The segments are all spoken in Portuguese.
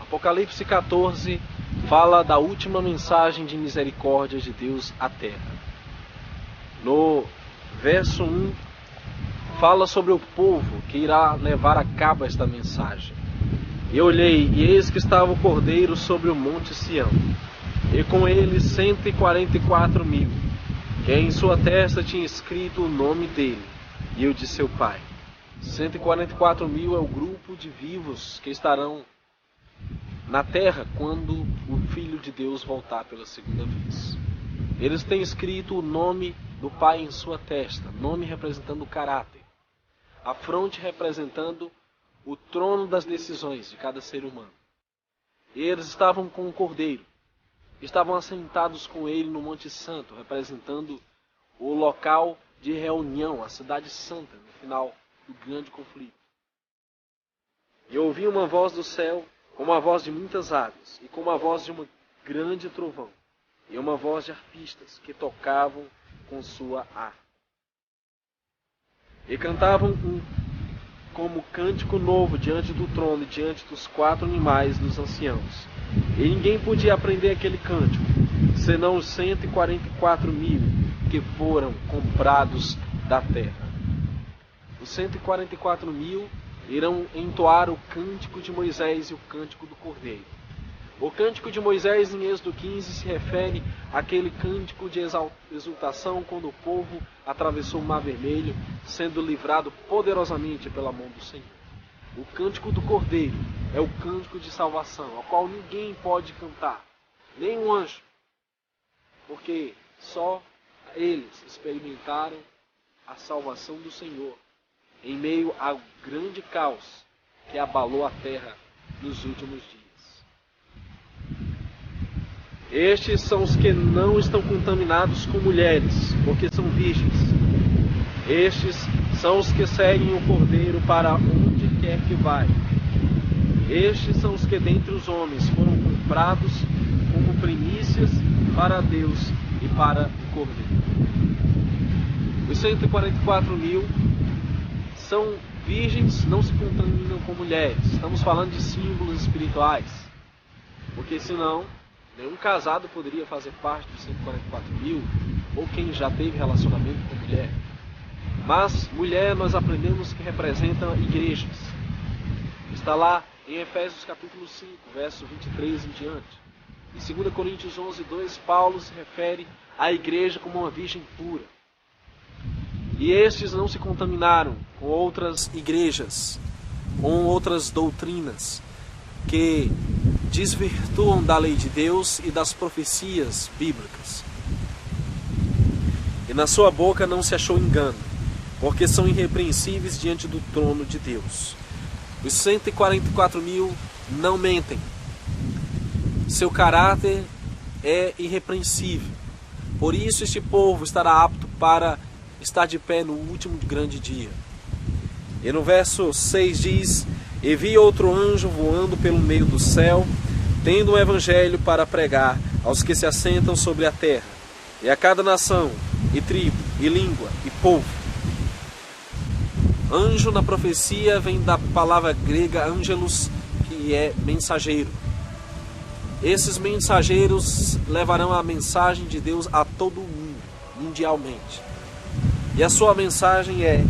Apocalipse 14 fala da última mensagem de misericórdia de Deus à terra. No verso 1 fala sobre o povo que irá levar a cabo esta mensagem. E olhei, e eis que estava o Cordeiro sobre o monte Sião, e com ele 144.000, que em sua testa tinha escrito o nome dele e o de seu pai. 144.000 é o grupo de vivos que estarão na terra quando o Filho de Deus voltar pela segunda vez. Eles têm escrito o nome do Pai em sua testa, nome representando o caráter, a fronte representando o trono das decisões de cada ser humano. E eles estavam com o Cordeiro, estavam assentados com ele no Monte Santo, representando o local de reunião, a cidade santa, no final do grande conflito. E ouvi uma voz do céu, como a voz de muitas águas, e como a voz de um grande trovão, e uma voz de arpistas que tocavam com sua harpa. E cantavam como cântico novo diante do trono e diante dos 4 animais dos anciãos. E ninguém podia aprender aquele cântico, senão os 144.000 que foram comprados da terra. Os 144.000 irão entoar o cântico de Moisés e o cântico do Cordeiro. O cântico de Moisés em Êxodo 15 se refere àquele cântico de exultação quando o povo atravessou o Mar Vermelho, sendo livrado poderosamente pela mão do Senhor. O cântico do Cordeiro é o cântico de salvação, ao qual ninguém pode cantar, nem um anjo, porque só eles experimentaram a salvação do Senhor em meio ao grande caos que abalou a terra nos últimos dias. Estes são os que não estão contaminados com mulheres, porque são virgens. Estes são os que seguem o Cordeiro para onde quer que vai. Estes são os que dentre os homens foram comprados como primícias para Deus e para o Cordeiro. Os 144.000 são virgens, não se contaminam com mulheres. Estamos falando de símbolos espirituais, porque senão nenhum casado poderia fazer parte dos 144.000, ou quem já teve relacionamento com mulher. Mas mulher nós aprendemos que representa igrejas. Está lá em Efésios capítulo 5, verso 23 em diante. Em 2 Coríntios 11, 2, Paulo se refere à igreja como uma virgem pura. E estes não se contaminaram com outras igrejas, com outras doutrinas que desvirtuam da lei de Deus e das profecias bíblicas. E na sua boca não se achou engano, porque são irrepreensíveis diante do trono de Deus. Os 144.000 não mentem. Seu caráter é irrepreensível. Por isso este povo estará apto para estar de pé no último grande dia. E no verso 6 diz: E vi outro anjo voando pelo meio do céu, tendo um evangelho para pregar aos que se assentam sobre a terra, e a cada nação, e tribo, e língua, e povo. Anjo na profecia vem da palavra grega angelos, que é mensageiro. Esses mensageiros levarão a mensagem de Deus a todo o mundo, mundialmente. E a sua mensagem é: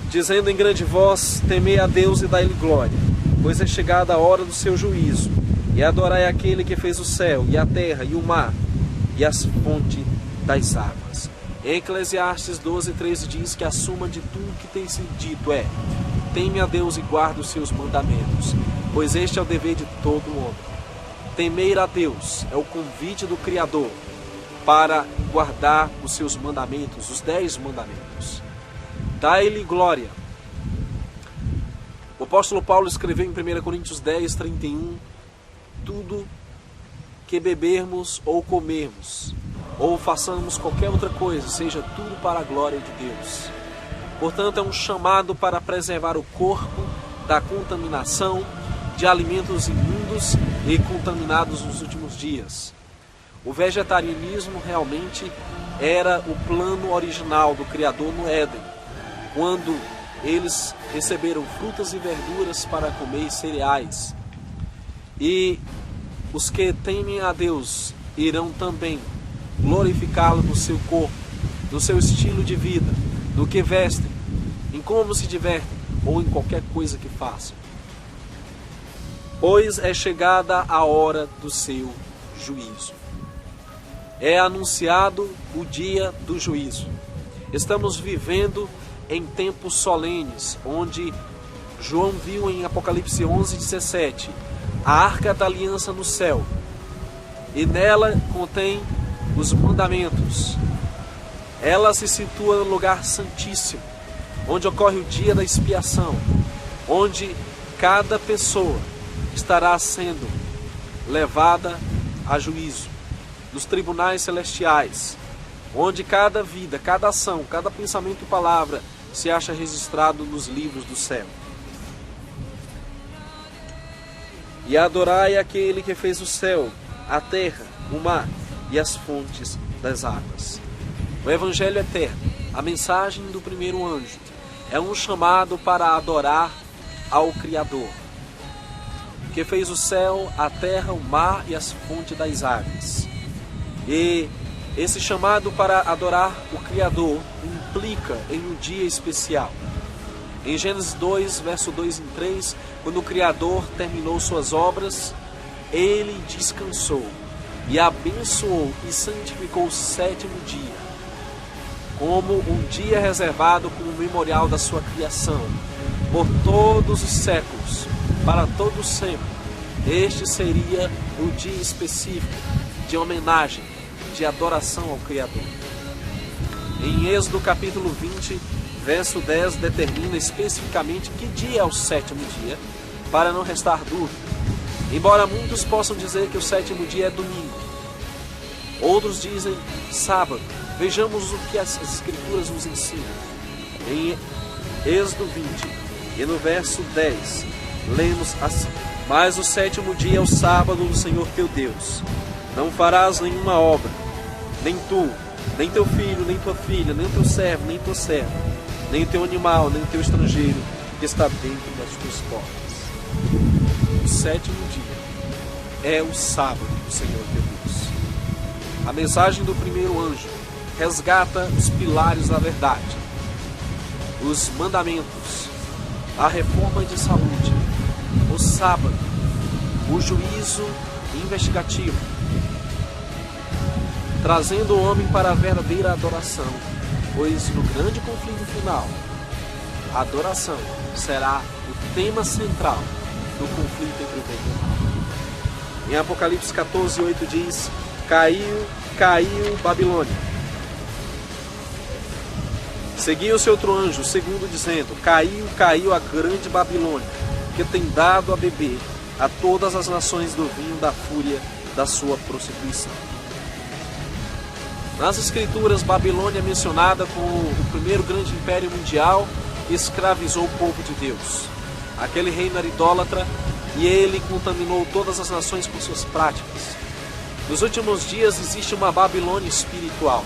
dizendo em grande voz, temei a Deus e dai-lhe glória, pois é chegada a hora do seu juízo, e adorai aquele que fez o céu, e a terra, e o mar, e as fontes das águas. Em Eclesiastes 12:13 diz que a suma de tudo que tem sido dito é: teme a Deus e guarda os seus mandamentos, pois este é o dever de todo homem. Temer a Deus é o convite do Criador para guardar os seus mandamentos, os 10 mandamentos. Dai-lhe glória. O apóstolo Paulo escreveu em 1 Coríntios 10:31: tudo que bebermos ou comermos, ou façamos qualquer outra coisa, seja tudo para a glória de Deus. Portanto, é um chamado para preservar o corpo da contaminação de alimentos imundos e contaminados nos últimos dias. O vegetarianismo realmente era o plano original do Criador no Éden, quando eles receberam frutas e verduras para comer cereais. e os que temem a Deus irão também glorificá-lo no seu corpo, no seu estilo de vida, no que vestem, em como se divertem ou em qualquer coisa que façam. Pois é chegada a hora do seu juízo. É anunciado o dia do juízo. Estamos vivendo em tempos solenes, onde João viu em Apocalipse 11:17 a arca da aliança no céu, e nela contém os mandamentos. Ela se situa no lugar santíssimo, onde ocorre o dia da expiação, onde cada pessoa estará sendo levada a juízo nos tribunais celestiais, onde cada vida, cada ação, cada pensamento e palavra se acha registrado nos livros do céu. E adorai aquele que fez o céu, a terra, o mar e as fontes das águas. O Evangelho eterno, a mensagem do primeiro anjo, é um chamado para adorar ao Criador, que fez o céu, a terra, o mar e as fontes das águas. E esse chamado para adorar o Criador implica em um dia especial. Em Gênesis 2, verso 2 e 3, quando o Criador terminou suas obras, ele descansou e abençoou e santificou o sétimo dia, como um dia reservado como memorial da sua criação, por todos os séculos, para todo sempre. Este seria o dia específico de homenagem, de adoração ao Criador. Em Êxodo capítulo 20, verso 10, determina especificamente que dia é o sétimo dia, para não restar dúvida. Embora muitos possam dizer que o sétimo dia é domingo, outros dizem sábado. Vejamos o que as Escrituras nos ensinam. Em Êxodo 20 e no verso 10, lemos assim: Mas o sétimo dia é o sábado do Senhor teu Deus. Não farás nenhuma obra, nem tu, nem teu filho, nem tua filha, nem teu servo, nem tua serva, nem teu animal, nem teu estrangeiro que está dentro das tuas portas. O sétimo dia é o sábado do Senhor teu Deus. A mensagem do primeiro anjo resgata os pilares da verdade, os mandamentos, a reforma de saúde, o sábado, o juízo investigativo, trazendo o homem para a verdadeira adoração, pois no grande conflito final, a adoração será o tema central do conflito entre o bem e o mal. Em Apocalipse 14:8 diz: Caiu Babilônia. Seguiu-se outro anjo, segundo, dizendo: Caiu a grande Babilônia, que tem dado a beber a todas as nações do vinho da fúria da sua prostituição. Nas Escrituras, Babilônia é mencionada como o primeiro grande império mundial que escravizou o povo de Deus. Aquele reino era idólatra e ele contaminou todas as nações com suas práticas. Nos últimos dias existe uma Babilônia espiritual.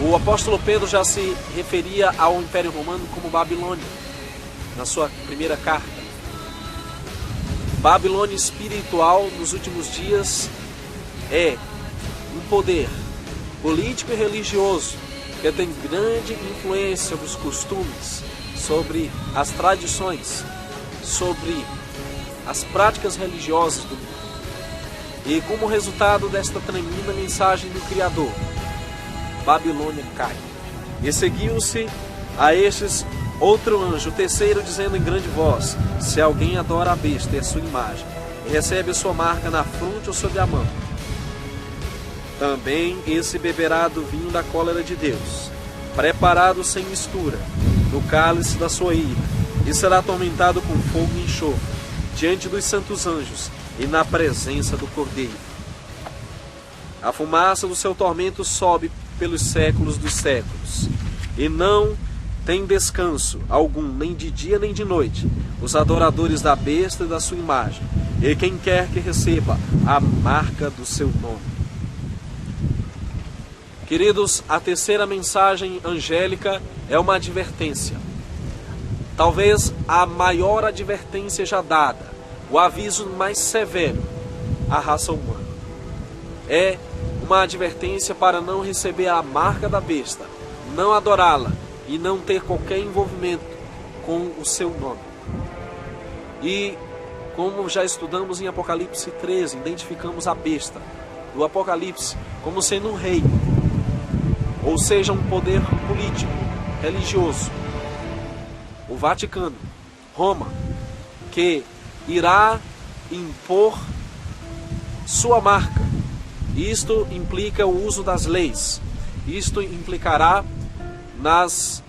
O apóstolo Pedro já se referia ao Império Romano como Babilônia, na sua primeira carta. Babilônia espiritual nos últimos dias é um poder político e religioso que tem grande influência sobre os costumes, sobre as tradições, sobre as práticas religiosas do mundo. E como resultado desta tremenda mensagem do Criador, Babilônia cai. E seguiu-se a estes outro anjo, o terceiro, dizendo em grande voz: Se alguém adora a besta e a sua imagem, e recebe a sua marca na fronte ou sobre a mão, também esse beberá do vinho da cólera de Deus, preparado sem mistura, no cálice da sua ira, e será atormentado com fogo e enxofre, diante dos santos anjos e na presença do Cordeiro. A fumaça do seu tormento sobe pelos séculos dos séculos, e não tem descanso algum, nem de dia nem de noite, os adoradores da besta e da sua imagem, e quem quer que receba a marca do seu nome. Queridos, a terceira mensagem angélica é uma advertência. Talvez a maior advertência já dada o aviso mais severo à raça humana. É uma advertência para não receber a marca da besta, não adorá-la e não ter qualquer envolvimento com o seu nome. E como já estudamos em Apocalipse 13, identificamos a besta do Apocalipse como sendo um rei, ou seja, um poder político, religioso, o Vaticano, Roma, que irá impor sua marca. Isto implica o uso das leis. Isto implicará nas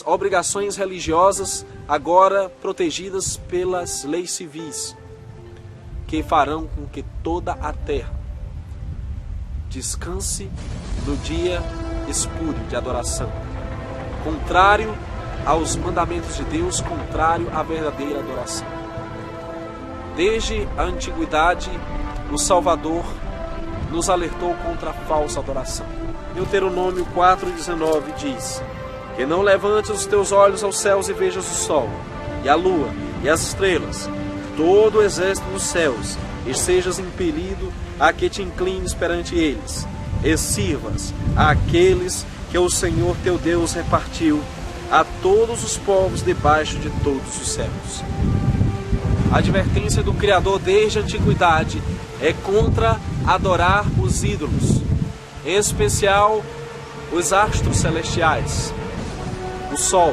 obrigações religiosas agora protegidas pelas leis civis, que farão com que toda a terra descanse no dia espúrio de adoração, contrário aos mandamentos de Deus, contrário à verdadeira adoração. Desde a antiguidade, o Salvador nos alertou contra a falsa adoração. Deuteronômio 4,19 diz: que não levantes os teus olhos aos céus e vejas o sol, e a lua, e as estrelas, todo o exército dos céus, e sejas impelido a que te inclines perante eles, e sirvas àqueles que o Senhor teu Deus repartiu a todos os povos debaixo de todos os céus. A advertência do Criador desde a antiguidade é contra adorar os ídolos, em especial os astros celestiais, o sol.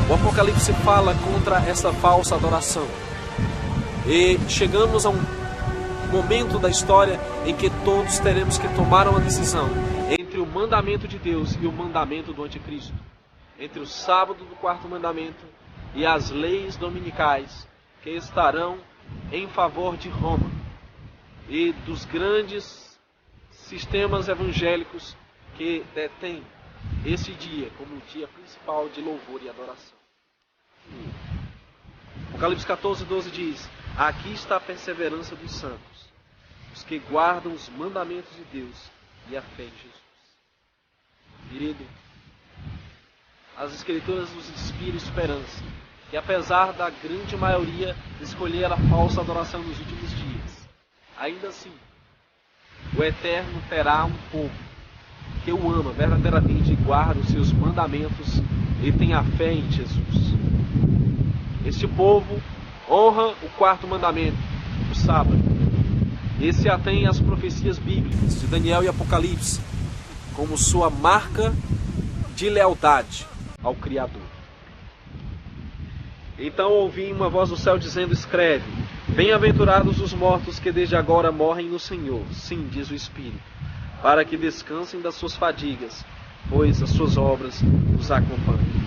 O Apocalipse fala contra essa falsa adoração. E chegamos a um momento da história em que todos teremos que tomar uma decisão entre o mandamento de Deus e o mandamento do anticristo, entre o sábado do quarto mandamento e as leis dominicais que estarão em favor de Roma e dos grandes sistemas evangélicos que detêm esse dia como o dia principal de louvor e adoração. Apocalipse 14:12 diz: aqui está a perseverança dos santos, os que guardam os mandamentos de Deus e a fé em Jesus. Querido, as Escrituras nos inspiram esperança, que apesar da grande maioria escolher a falsa adoração nos últimos dias, ainda assim, o Eterno terá um povo que o ama verdadeiramente e guarda os seus mandamentos e tem a fé em Jesus. Este povo honra o quarto mandamento, o sábado, e se atém às profecias bíblicas de Daniel e Apocalipse como sua marca de lealdade ao Criador. Então ouvi uma voz do céu dizendo: escreve, bem-aventurados os mortos que desde agora morrem no Senhor, sim, diz o Espírito, para que descansem das suas fadigas, pois as suas obras os acompanham.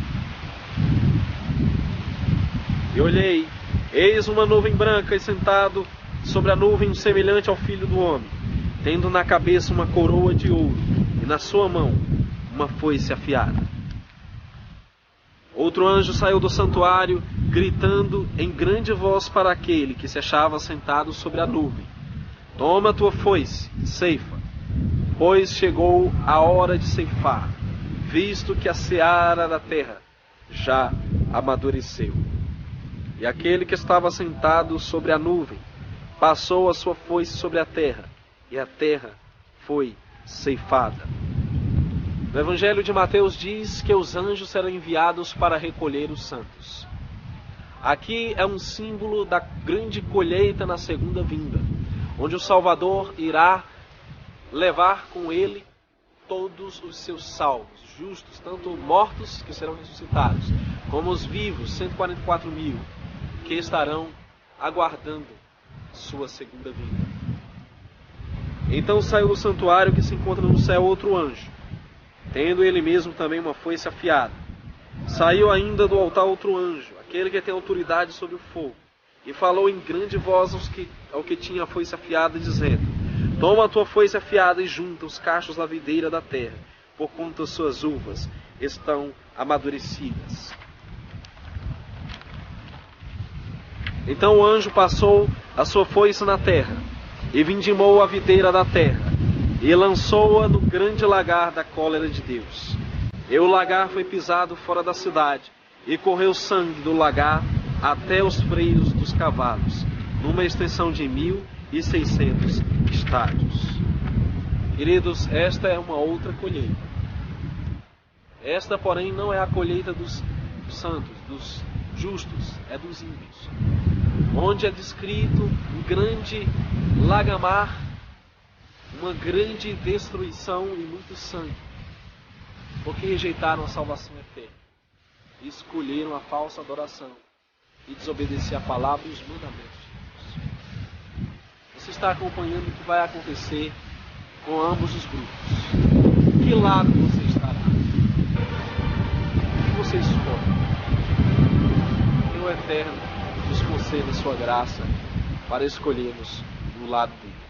E olhei, eis uma nuvem branca, e sentado sobre a nuvem semelhante ao Filho do Homem, tendo na cabeça uma coroa de ouro, e na sua mão uma foice afiada. Outro anjo saiu do santuário, gritando em grande voz para aquele que se achava sentado sobre a nuvem: toma a tua foice, ceifa, pois chegou a hora de ceifar, visto que a seara da terra já amadureceu. E aquele que estava sentado sobre a nuvem passou a sua foice sobre a terra, e a terra foi ceifada. No Evangelho de Mateus diz que os anjos serão enviados para recolher os santos. Aqui é um símbolo da grande colheita na segunda vinda, onde o Salvador irá levar com ele todos os seus salvos, justos, tanto mortos que serão ressuscitados, como os vivos, 144.000, que estarão aguardando sua segunda vinda. Então saiu do santuário que se encontra no céu outro anjo, tendo ele mesmo também uma foice afiada. Saiu ainda do altar outro anjo, aquele que tem autoridade sobre o fogo, e falou em grande voz ao que tinha a foice afiada, dizendo: Toma a tua foice afiada e junta os cachos da videira da terra, porquanto as suas uvas estão amadurecidas. Então o anjo passou a sua foice na terra, e vindimou a videira da terra, e lançou-a no grande lagar da cólera de Deus. E o lagar foi pisado fora da cidade, e correu sangue do lagar até os freios dos cavalos, numa extensão de 1.600 estádios. Queridos, esta é uma outra colheita. Esta, porém, não é a colheita dos santos, dos justos, é dos ímpios, onde é descrito um grande lagamar, uma grande destruição e muito sangue, porque rejeitaram a salvação eterna, escolheram a falsa adoração e desobedeceram a palavra e os mandamentos de Deus. Você está acompanhando o que vai acontecer com ambos os grupos. Que lado você estará? O que você escolhe? Que o Eterno nos conceda sua graça para escolhermos no lado dele.